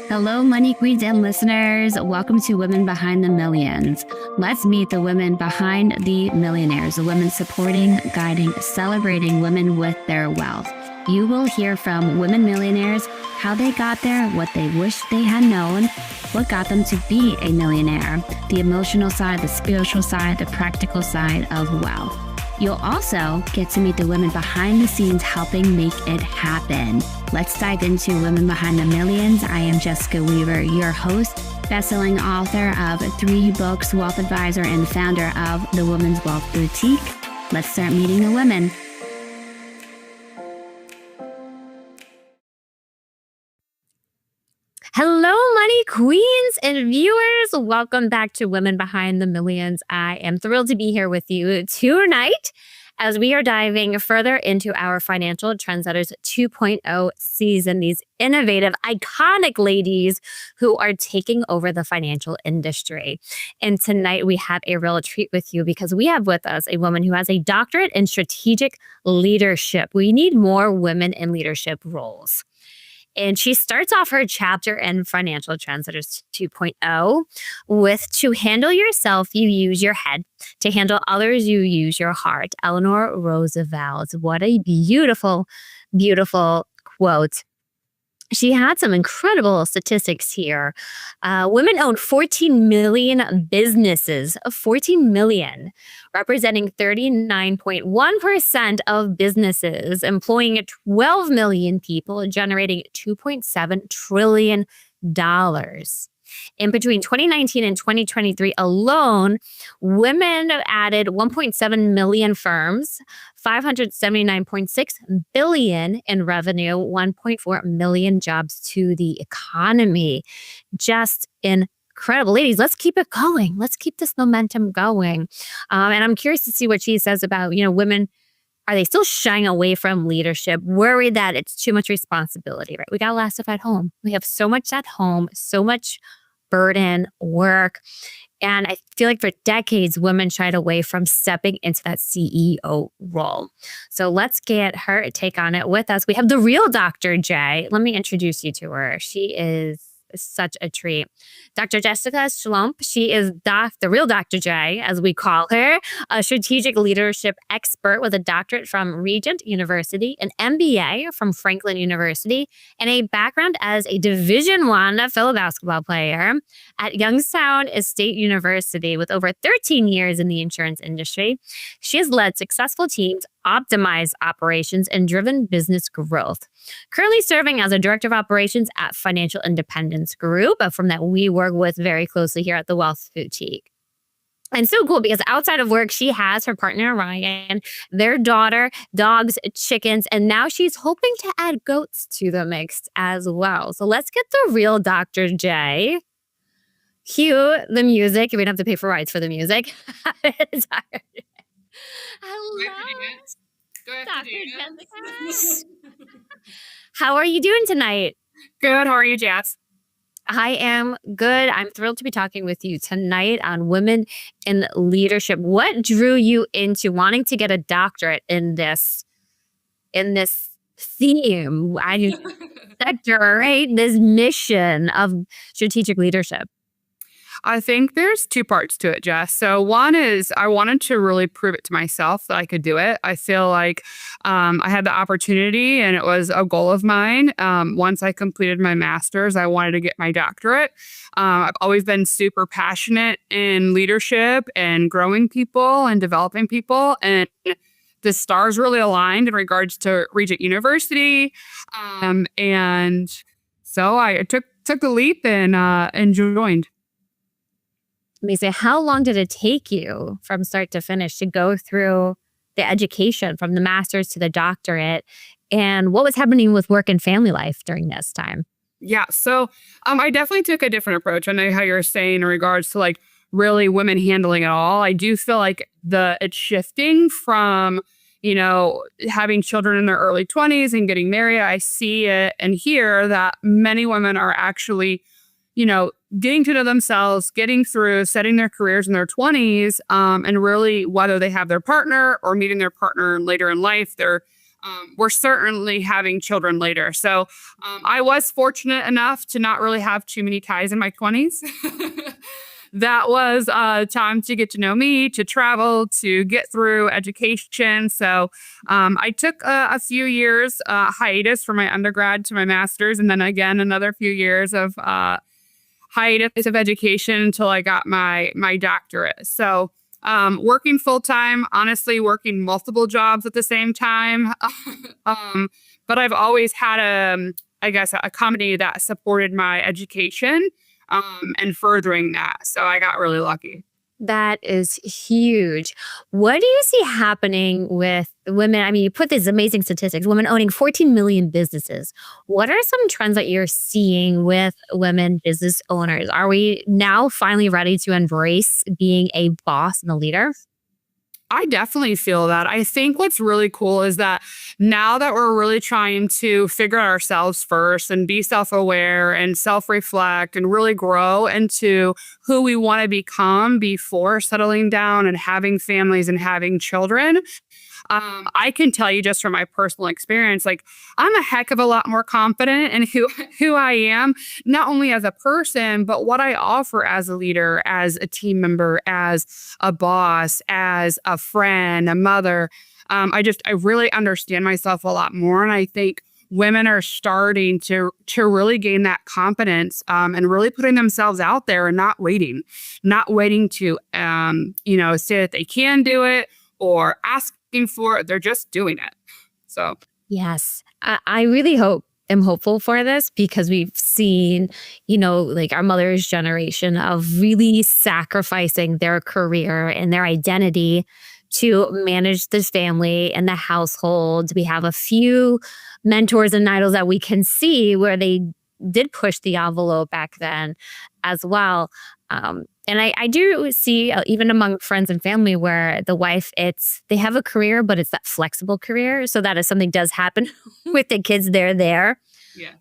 Hello, Money Queens and listeners. Welcome to Women Behind the Millions. Let's meet the women behind the millionaires, the women supporting, guiding, celebrating women with their wealth. You will hear from women millionaires, how they got there, what they wish they had known, what got them to be a millionaire, the emotional side, the spiritual side, the practical side of wealth. You'll also get to meet the women behind the scenes helping make it happen. Let's dive into Women Behind the Millions. I am Jessica Weaver, your host, best-selling author of 3 books, wealth advisor, and founder of the Women's Wealth Boutique. Let's start meeting the women. Hello, Money Queens and viewers. Welcome back to Women Behind the Millions. I am thrilled to be here with you tonight as we are diving further into our Financial Trendsetters 2.0 season. These innovative, iconic ladies who are taking over the financial industry. And tonight we have a real treat with you because we have with us a woman who has a doctorate in strategic leadership. We need more women in leadership roles. And she starts off her chapter in Financial Trendsetters 2.0 with, to handle yourself, you use your head. To handle others, you use your heart. Eleanor Roosevelt. What a beautiful, beautiful quote. She had some incredible statistics here. Women own 14 million businesses, 14 million, representing 39.1% of businesses, employing 12 million people, generating $2.7 trillion. In between 2019 and 2023 alone, women added 1.7 million firms, 579.6 billion in revenue, 1.4 million jobs to the economy. Just incredible. Ladies, let's keep it going. Let's keep this momentum going. And I'm curious to see what she says about, women. Are they still shying away from leadership, worried that it's too much responsibility, right? We got a lot of stuff at home. We have so much at home, so much burden, work. And I feel like for decades, women shied away from stepping into that CEO role. So let's get her take on it with us. We have the real Dr. J. Let me introduce you to her. She is such a treat. Dr. Jessica Schloemp. She is the real Dr. J, as we call her, a strategic leadership expert with a doctorate from Regent University, an MBA from Franklin University, and a background as a Division I fellow basketball player at Youngstown State University with over 13 years in the insurance industry. She has led successful teams, optimized operations, and driven business growth. Currently serving as a director of operations at Financial Independence Group, from that we work with very closely here at the Wealth Boutique. And so cool because outside of work, she has her partner, Ryan, their daughter, dogs, chickens, and now she's hoping to add goats to the mix as well. So let's get the real Dr. J. Cue the music. We don't have to pay for rights for the music. Hello, Dr. Jessica. How are you doing tonight? Good. How are you, Jess? I am good. I'm thrilled to be talking with you tonight on women in leadership. What drew you into wanting to get a doctorate in this theme, sector, right? This mission of strategic leadership? I think there's 2 parts to it, Jess. So one is I wanted to really prove it to myself that I could do it. I feel like I had the opportunity and it was a goal of mine. Once I completed my master's, I wanted to get my doctorate. I've always been super passionate in leadership and growing people and developing people. And the stars really aligned in regards to Regent University. And so I took the leap and joined. Amazing. How long did it take you from start to finish to go through the education from the master's to the doctorate? And what was happening with work and family life during this time? Yeah. So I definitely took a different approach. I know how you're saying in regards to like really women handling it all. I do feel like it's shifting from, having children in their early 20s and getting married. I see it and hear that many women are actually getting to know themselves, getting through, setting their careers in their 20s, and really whether they have their partner or meeting their partner later in life, they're we're certainly having children later. So I was fortunate enough to not really have too many ties in my 20s. That was time to get to know me, to travel, to get through education. So I took a few years hiatus from my undergrad to my master's, and then again another few years of hiatus of education until I got my doctorate. So working full time, honestly, working multiple jobs at the same time. But I've always had I guess, a company that supported my education and furthering that. So I got really lucky. That is huge. What do you see happening with women? I mean, you put these amazing statistics, women owning 14 million businesses. What are some trends that you're seeing with women business owners? Are we now finally ready to embrace being a boss and a leader? I definitely feel that. I think what's really cool is that now that we're really trying to figure out ourselves first and be self-aware and self-reflect and really grow into who we want to become before settling down and having families and having children, I can tell you just from my personal experience, like I'm a heck of a lot more confident in who I am, not only as a person, but what I offer as a leader, as a team member, as a boss, as a friend, a mother. I really understand myself a lot more. And I think women are starting to really gain that confidence and really putting themselves out there and not waiting to, say that they can do it or asking for it. They're just doing it. So, Yes. I really am hopeful for this because we've seen, like our mother's generation of really sacrificing their career and their identity to manage this family and the household. We have a few mentors and idols that we can see where they did push the envelope back then as well. And I do see even among friends and family where the wife, they have a career, but it's that flexible career. So that if something does happen with the kids, they're there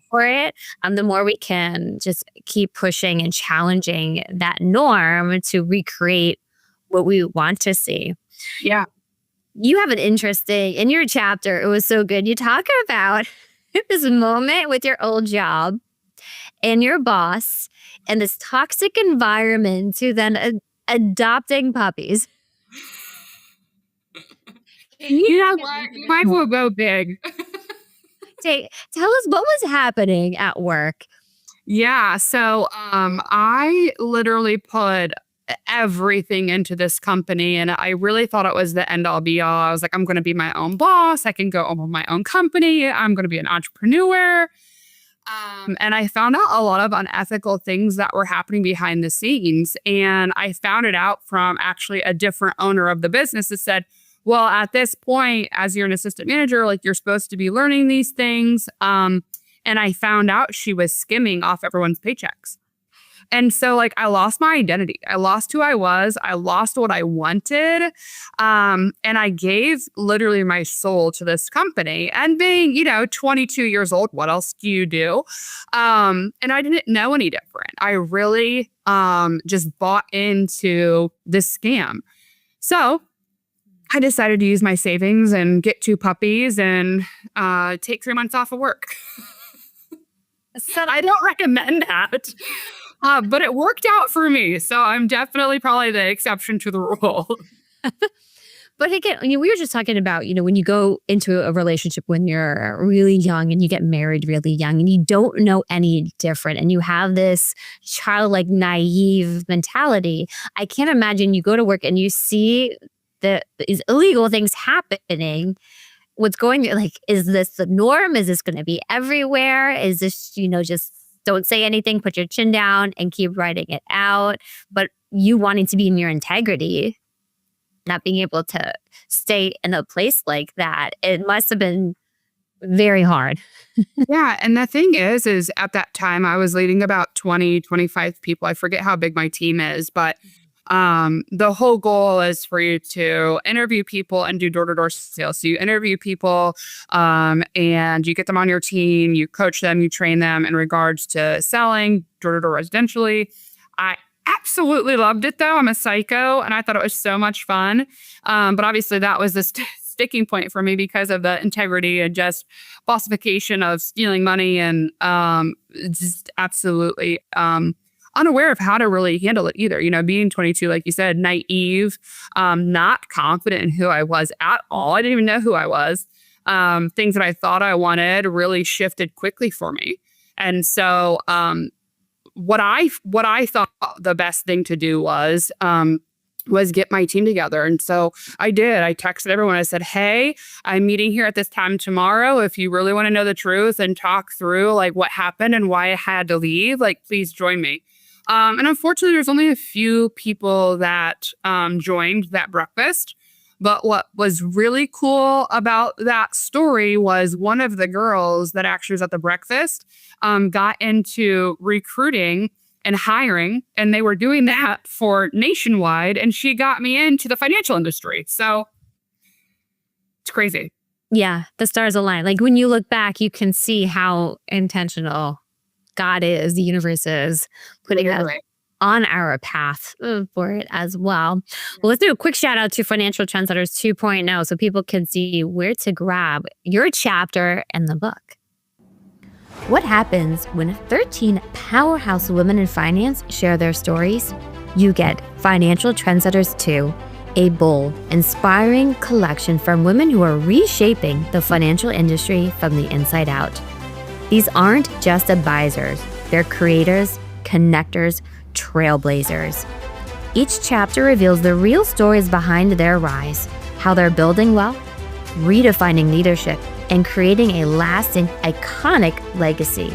for it. The more we can just keep pushing and challenging that norm to recreate what we want to see. yeah. You have an interesting, in your chapter, it was so good. You talk about this moment with your old job and your boss and this toxic environment to then adopting puppies. You know what? You might as well go big. Tell us what was happening at work. Yeah. So I literally put everything into this company and I really thought it was the end all be all. I was like, I'm going to be my own boss. I can go own my own company. I'm going to be an entrepreneur. And I found out a lot of unethical things that were happening behind the scenes. And I found it out from actually a different owner of the business that said, well, at this point, as you're an assistant manager, like you're supposed to be learning these things. And I found out she was skimming off everyone's paychecks. And so like I lost my identity. I lost who I was. I lost what I wanted. And I gave literally my soul to this company. And being, 22 years old, what else do you do? And I didn't know any different. I really just bought into this scam. So I decided to use my savings and get 2 puppies and take 3 months off of work. So I don't recommend that. But it worked out for me. So I'm definitely probably the exception to the rule. But again, we were just talking about, when you go into a relationship when you're really young and you get married really young and you don't know any different and you have this childlike, naive mentality. I can't imagine you go to work and you see these illegal things happening. What's going, like, is this the norm? Is this going to be everywhere? Is this, just don't say anything, put your chin down and keep writing it out. But you wanting to be in your integrity, not being able to stay in a place like that, it must have been very hard. Yeah. And the thing is at that time I was leading about 20, 25 people. I forget how big my team is, but the whole goal is for you to interview people and do door-to-door sales. So you interview people and you get them on your team, you coach them, you train them in regards to selling door-to-door residentially. I absolutely loved it though. I'm a psycho and I thought it was so much fun. But obviously that was the sticking point for me because of the integrity and just falsification of stealing money and just absolutely unaware of how to really handle it either. Being 22, like you said, naive, not confident in who I was at all. I didn't even know who I was. Things that I thought I wanted really shifted quickly for me. And so what I thought the best thing to do was get my team together. And so I did. I texted everyone. I said, hey, I'm meeting here at this time tomorrow. If you really want to know the truth and talk through like what happened and why I had to leave, like, please join me. And unfortunately, there's only a few people that joined that breakfast. But what was really cool about that story was one of the girls that actually was at the breakfast got into recruiting and hiring, and they were doing that for nationwide. And she got me into the financial industry. So it's crazy. Yeah, the stars align. Like when you look back, you can see how intentional God is, the universe is putting us on our path for it as well. Well, let's do a quick shout out to Financial Trendsetters 2.0 so people can see where to grab your chapter in the book. What happens when 13 powerhouse women in finance share their stories? You get Financial Trendsetters 2, a bold, inspiring collection from women who are reshaping the financial industry from the inside out. These aren't just advisors, they're creators, connectors, trailblazers. Each chapter reveals the real stories behind their rise, how they're building wealth, redefining leadership, and creating a lasting, iconic legacy.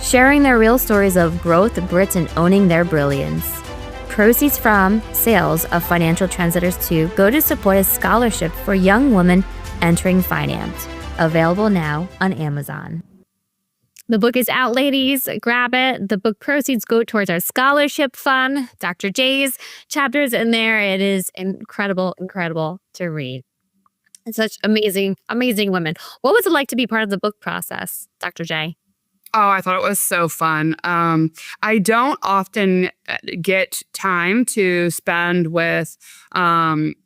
Sharing their real stories of growth, grit, and owning their brilliance. Proceeds from sales of Financial Trendsetters 2 go to support a scholarship for young women entering finance. Available now on Amazon. The book is out, ladies. Grab it. The book proceeds go towards our scholarship fund. Dr. J's chapters in there. It is incredible to read. And such amazing women. What was it like to be part of the book process, Dr. J? Oh, I thought it was so fun. I don't often get time to spend with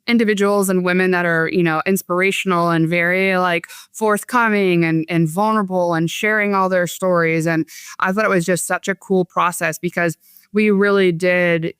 individuals and women that are, inspirational and very like forthcoming and vulnerable and sharing all their stories. And I thought it was just such a cool process because we really did,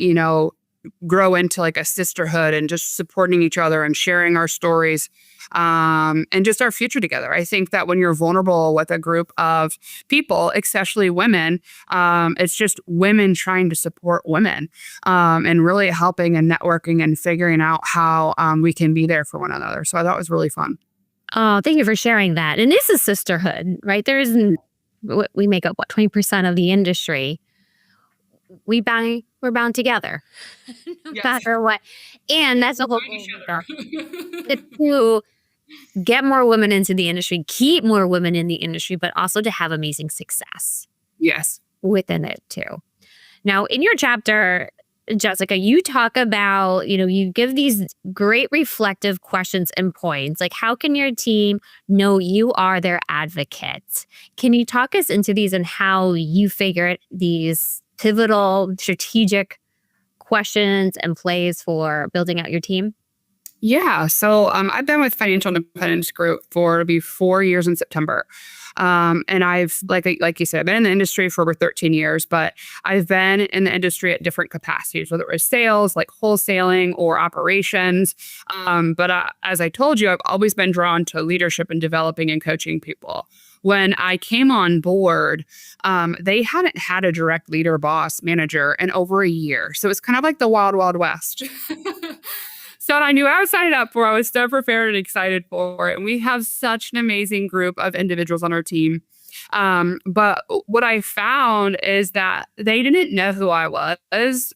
grow into like a sisterhood and just supporting each other and sharing our stories and just our future together. I think that when you're vulnerable with a group of people, especially women, it's just women trying to support women and really helping and networking and figuring out how we can be there for one another. So I thought it was really fun. Oh, thank you for sharing that. And this is sisterhood, right? We make up 20% of the industry. We're bound together, no matter what. And that's the whole thing. To get more women into the industry, keep more women in the industry, but also to have amazing success. Yes. Within it too. Now, in your chapter, Jessica, you talk about, you give these great reflective questions and points. Like, how can your team know you are their advocate? Can you talk us into these and how you figured these pivotal strategic questions and plays for building out your team? Yeah. So I've been with Financial Independence Group for it'll be 4 years in September. And I've, like you said, I've been in the industry for over 13 years, but I've been in the industry at different capacities, whether it was sales, like wholesaling or operations. But as I told you, I've always been drawn to leadership and developing and coaching people. When I came on board, they hadn't had a direct leader, boss, manager in over a year. So it's kind of like the wild, wild west. So I knew I was signing up for. I was so prepared and excited for it. And we have such an amazing group of individuals on our team. But what I found is that they didn't know who I was.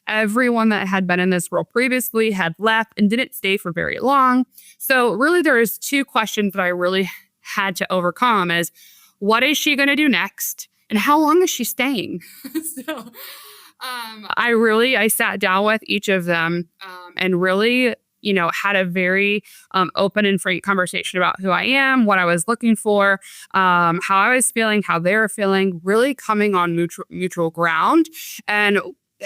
Everyone that had been in this role previously had left and didn't stay for very long. So really, there's two questions that I really had to overcome is what is she going to do next? And how long is she staying? I sat down with each of them and really, had a very open and frank conversation about who I am, what I was looking for, how I was feeling, how they were feeling, really coming on mutual ground. And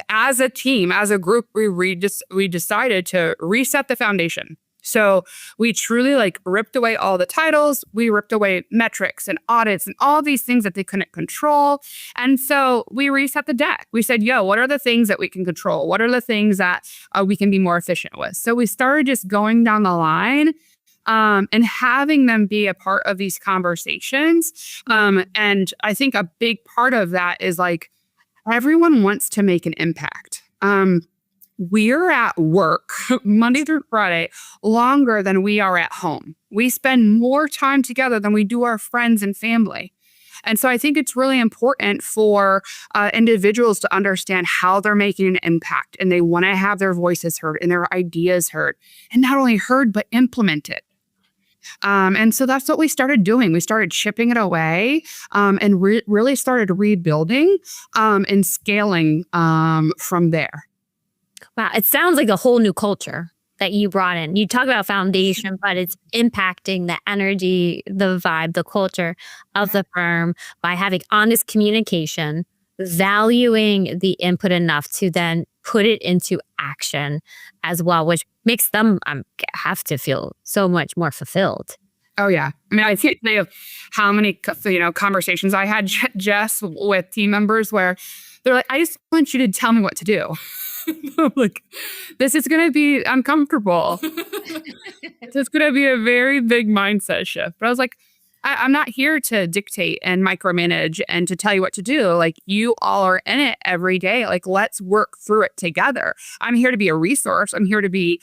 as a team, as a group, we decided to reset the foundation. So we truly like ripped away all the titles. We ripped away metrics and audits and all these things that they couldn't control. And so we reset the deck. We said, yo, what are the things that we can control? What are the things that we can be more efficient with? So we started just going down the line and having them be a part of these conversations. And I think a big part of that is like everyone wants to make an impact. We're at work Monday through Friday longer than we are at home. We spend more time together than we do our friends and family. And so I think it's really important for individuals to understand how they're making an impact, and they want to have their voices heard and their ideas heard, and not only heard, but implemented. And so that's what we started doing. We started chipping it away and really started rebuilding and scaling from there. Wow. It sounds like a whole new culture that you brought in. You talk about foundation, but it's impacting the energy, the vibe, the culture of the firm by having honest communication, valuing the input enough to then put it into action as well, which makes them have to feel so much more fulfilled. Oh, yeah. I mean, I can't tell you how many conversations I had, Jess, with team members where they're like, I just want you to tell me what to do. I'm like, this is going to be uncomfortable. It's going to be a very big mindset shift. But I was like, I'm not here to dictate and micromanage and to tell you what to do. Like, you all are in it every day. Like, let's work through it together. I'm here to be a resource. I'm here to be,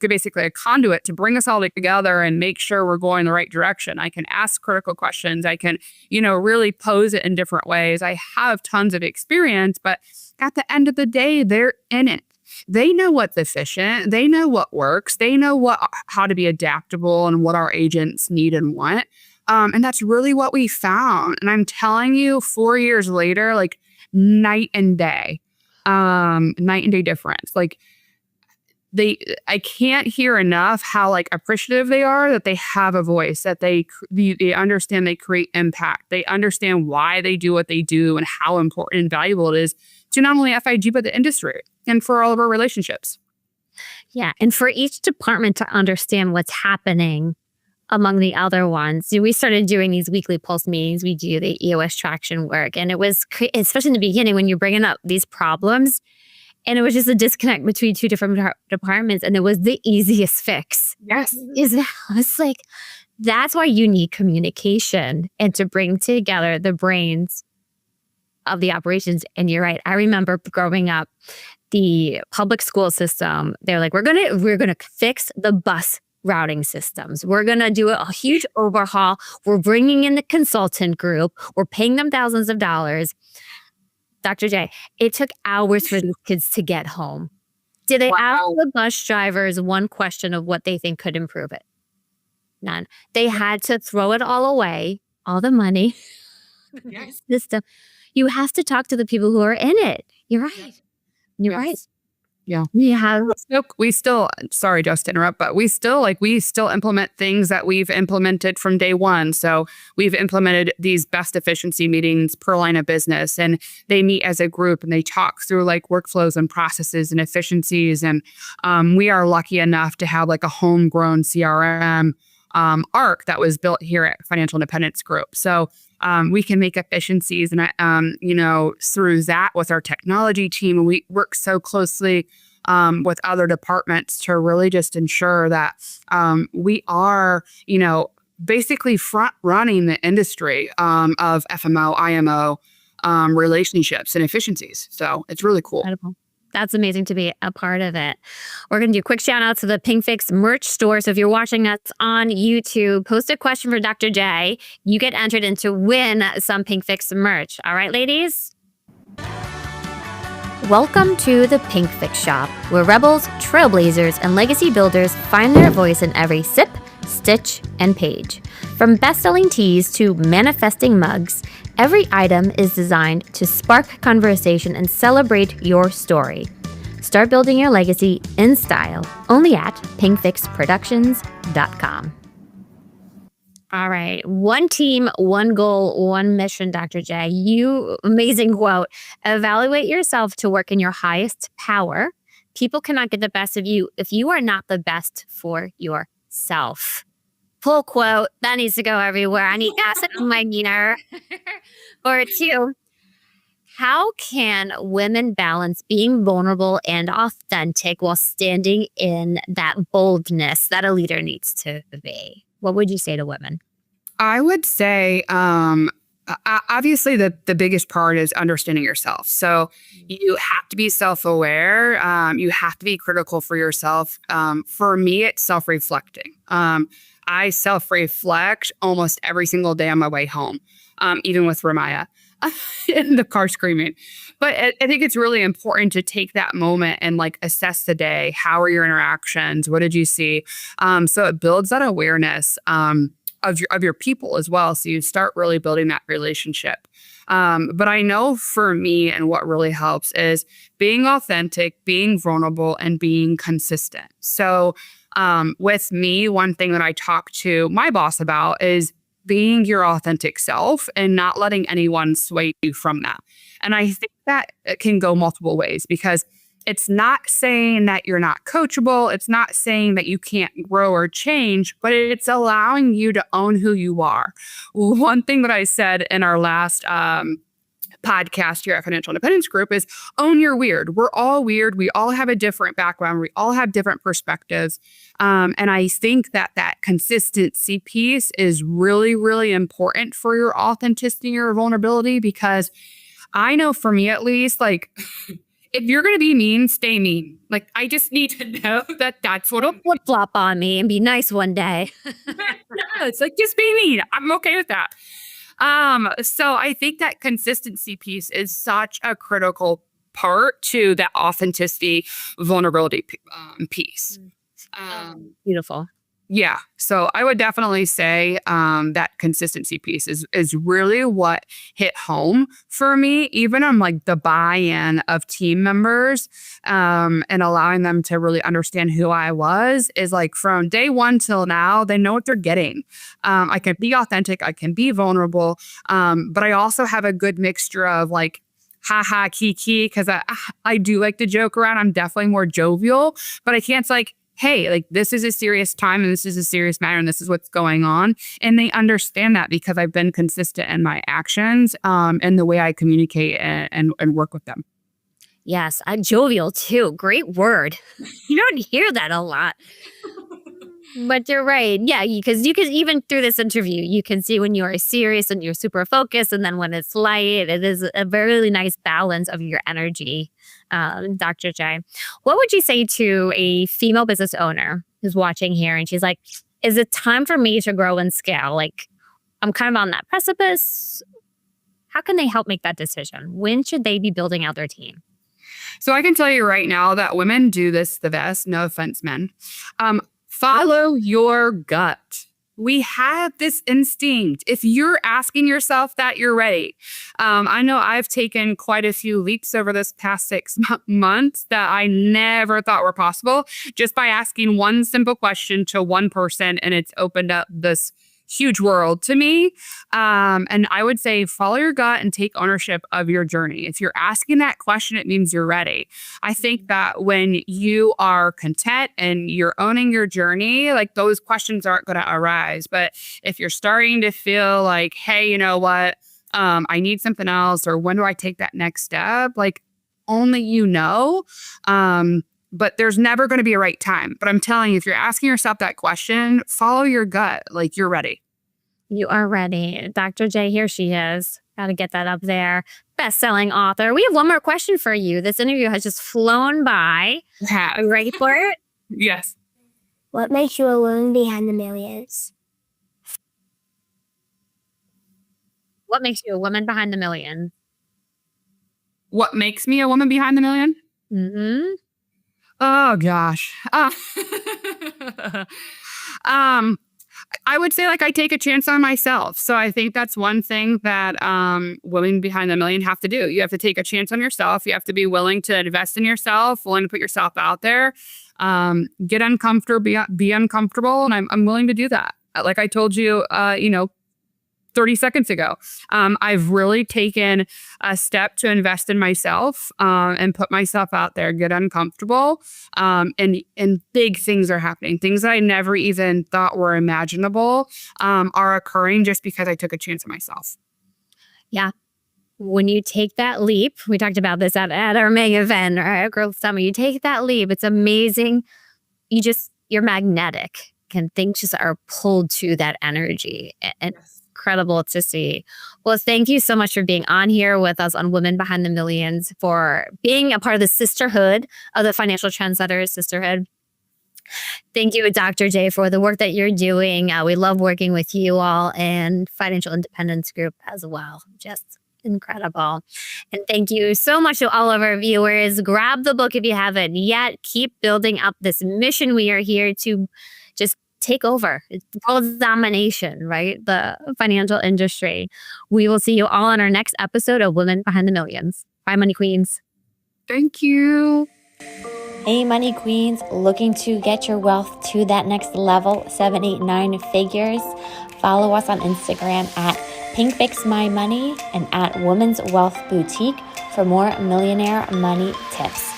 basically a conduit to bring us all together and make sure we're going the right direction. I can ask critical questions. I can, really pose it in different ways. I have tons of experience, but at the end of the day, they're in it. They know what's efficient. They know what works. They know how to be adaptable and what our agents need and want. And that's really what we found. And I'm telling you, 4 years later, like night and day difference. Like I can't hear enough how like appreciative they are that they have a voice, that they understand they create impact. They understand why they do what they do and how important and valuable it is to not only FIG, but the industry and for all of our relationships. Yeah. And for each department to understand what's happening among the other ones, we started doing these weekly pulse meetings. We do the EOS traction work. And it was, especially in the beginning, when you're bringing up these problems, and it was just a disconnect between two different departments. And it was the easiest fix. Yes. It's like, that's why you need communication and to bring together the brains of the operations. And you're right. I remember growing up, the public school system, they're like, we're gonna fix the bus routing systems. We're gonna do a huge overhaul. We're bringing in the consultant group. We're paying them thousands of dollars. Dr. J, it took hours for these kids to get home. Did they ask the bus drivers one question of what they think could improve it? None. They had to throw it all away, all the money. Yes. System. You have to talk to the people who are in it. You're right. You're right. Yeah. We still, sorry, just to interrupt, but we still implement things that we've implemented from day one. So we've implemented these best efficiency meetings per line of business, and they meet as a group and they talk through like workflows and processes and efficiencies. And we are lucky enough to have like a homegrown CRM arc that was built here at Financial Independence Group. So we can make efficiencies and, through that with our technology team. We work so closely with other departments to really just ensure that we are, basically front running the industry of FMO, IMO relationships and efficiencies. So it's really cool. Incredible. That's amazing to be a part of it. We're going to do a quick shout out to the PinkFix merch store. So if you're watching us on YouTube, post a question for Dr. J. You get entered in to win some PinkFix merch. All right, ladies? Welcome to the PinkFix shop, where rebels, trailblazers, and legacy builders find their voice in every sip, stitch, and page. From best-selling tees to manifesting mugs, every item is designed to spark conversation and celebrate your story. Start building your legacy in style, only at pinkfixproductions.com. All right. One team, one goal, one mission, Dr. J. You amazing quote. Evaluate yourself to work in your highest power, People cannot get the best of you if you are not the best for yourself. Pull quote. That needs to go everywhere. I need acid on my dinner. Or two, how can women balance being vulnerable and authentic while standing in that boldness that a leader needs to be? What would you say to women? I would say, obviously, the biggest part is understanding yourself. So you have to be self-aware. You have to be critical for yourself. For me, it's self-reflecting. I self-reflect almost every single day on my way home, even with Ramaya in the car screaming. But I think it's really important to take that moment and like assess the day. How are your interactions? What did you see? So it builds that awareness of your people as well. So you start really building that relationship. But I know for me, and what really helps is being authentic, being vulnerable, and being consistent. So with me, one thing that I talk to my boss about is being your authentic self and not letting anyone sway you from that. And I think that it can go multiple ways, because it's not saying that you're not coachable. It's not saying that you can't grow or change, but it's allowing you to own who you are. One thing that I said in our last podcast here at Financial Independence Group is own your weird. We're all weird. We all have a different background. We all have different perspectives. And I think that consistency piece is really, really important for your authenticity, your vulnerability, because I know for me, at least, like, if you're going to be mean, stay mean. Like, I just need to know that that's what Don't flip flop on me and be nice one day. it's like, just be mean. I'm okay with that. So I think that consistency piece is such a critical part to that authenticity, vulnerability piece. Beautiful. Yeah. So I would definitely say that consistency piece is really what hit home for me, even on like the buy-in of team members and allowing them to really understand who I was, is like from day one till now, they know what they're getting. I can be authentic. I can be vulnerable. But I also have a good mixture of like, haha, kiki, because I do like to joke around. I'm definitely more jovial, but I can't like, hey, like, this is a serious time and this is a serious matter and this is what's going on. And they understand that because I've been consistent in my actions and the way I communicate and work with them. Yes, I'm jovial too. Great word. You don't hear that a lot. But you're right. Yeah, because you can, even through this interview, you can see when you are serious and you're super focused. And then when it's light, it is a really nice balance of your energy. Dr. J, what would you say to a female business owner who's watching here and she's like, is it time for me to grow and scale? Like, I'm kind of on that precipice. How can they help make that decision? When should they be building out their team? So I can tell you right now that women do this the best. No offense, men. Follow your gut. We have this instinct. If you're asking yourself that, you're ready. I know I've taken quite a few leaps over this past 6 months that I never thought were possible, just by asking one simple question to one person, and it's opened up this huge world to me. And I would say follow your gut and take ownership of your journey. If you're asking that question, it means you're ready. I think that when you are content and you're owning your journey, like, those questions aren't going to arise. But if you're starting to feel like, hey, you know what, I need something else, or when do I take that next step? Like, only you know. But there's never going to be a right time. But I'm telling you, if you're asking yourself that question, follow your gut. Like, you're ready. You are ready. Dr. J, here she is. Got to get that up there. Best-selling author. We have one more question for you. This interview has just flown by. Are you ready for it? Yes. What makes you a woman behind the millions? What makes you a woman behind the million? What makes me a woman behind the million? Mm-hmm. Oh, gosh. I would say, like, I take a chance on myself. So I think that's one thing that women behind the million have to do. You have to take a chance on yourself. You have to be willing to invest in yourself, willing to put yourself out there, get uncomfortable, be uncomfortable. And I'm willing to do that. Like I told you, 30 seconds ago. I've really taken a step to invest in myself and put myself out there, get uncomfortable. And big things are happening. Things that I never even thought were imaginable are occurring just because I took a chance on myself. Yeah. When you take that leap, we talked about this at our May event, or at Girls Summer, you take that leap, it's amazing. You're magnetic, and things just are pulled to that energy. And incredible to see. Well, thank you so much for being on here with us on Women Behind the Millions, for being a part of the sisterhood of the Financial Trendsetters sisterhood. Thank you, Dr. J, for the work that you're doing. We love working with you all and Financial Independence Group as well. Just incredible. And thank you so much to all of our viewers. Grab the book if you haven't yet. Keep building up this mission. We are here to just take over. It's world domination, right? The financial industry. We will see you all on our next episode of Women Behind the Millions. Bye, Money Queens. Thank you. Hey, Money Queens, looking to get your wealth to that next level, 7, 8, 9 figures? Follow us on Instagram at PinkFixMyMoney and at Women's Wealth Boutique for more millionaire money tips.